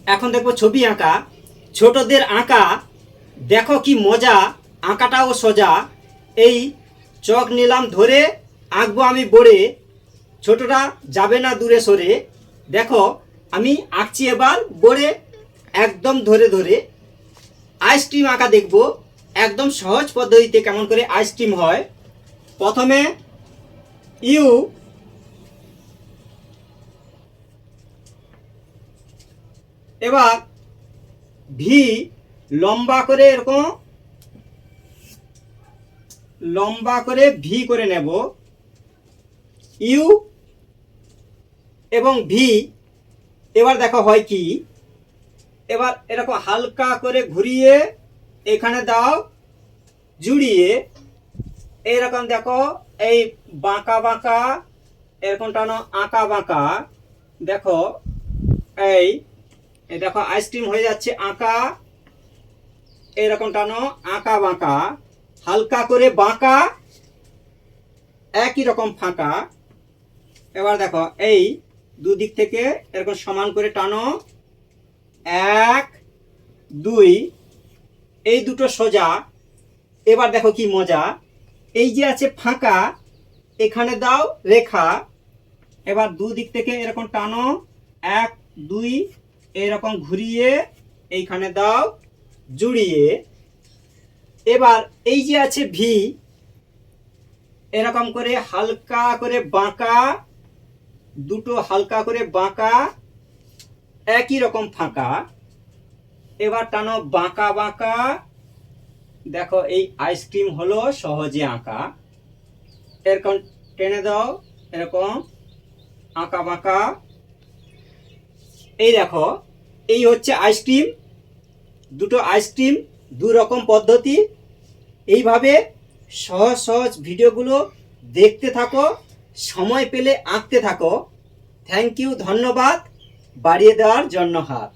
এখন দেখবো ছবি আঁকা। ছোটদের আঁকা, দেখো কি মজা, আঁকাটাও সোজা। এই চক নিলাম ধরে, আঁকবো আমি বোর্ডে, ছোটরা যাবে না দূরে সরে। দেখো আমি আঁকছি এবার বোর্ডে, একদম ধরে ধরে। আইসক্রিম আঁকা দেখবো একদম সহজ পদ্ধতিতে কেমন করে আইসক্রিম হয়। প্রথমে ইউ, এবার ভি, লম্বা করে এরকম লম্বা করে ভি করে নেব। ইউ এবং ভি, এবার দেখো হয় কি, এবার এরকম হালকা করে ঘুরিয়ে এখানে দাও জুড়িয়ে, এইরকম দেখো এই বাঁকা বাঁকা, এরকম টানো আঁকা বাঁকা। দেখো এই দেখো আইসক্রিম হয়ে যাচ্ছে আঁকা, এরকম টানো আঁকা বাঁকা, হালকা করে বাঁকা, একই রকম ফাঁকা। এবার দেখো এই দুদিক থেকে এরকম সমান করে টানো, এক দুই, এই দুটো সোজা। এবার দেখো কি মজা, এই যে আছে ফাঁকা, এখানে দাও রেখা। এবার দুদিক থেকে এরকম টানো, এক দুই, এরকম ঘুরিয়ে এইখানে দাও জুড়িয়ে। এবার এই যে আছে ভি, এরকম করে হালকা করে বাঁকা, দুটো হালকা করে বাঁকা, একই রকম ফাঁকা। এবার টানো বাঁকা বাঁকা। দেখো এই আইসক্রিম হলো সহজে আঁকা। এরকম টেনে দাও, এরকম আঁকা বাঁকা। এই দেখো এই হচ্ছে আইসক্রিম। দুটো আইসক্রিম, দু রকম পদ্ধতি। এইভাবে সহজ সহজ ভিডিওগুলো দেখতে থাকো, সময় পেলে আঁকতে থাকো। থ্যাংক ইউ, ধন্যবাদ বাড়িয়ে দেওয়ার জন্য হাত।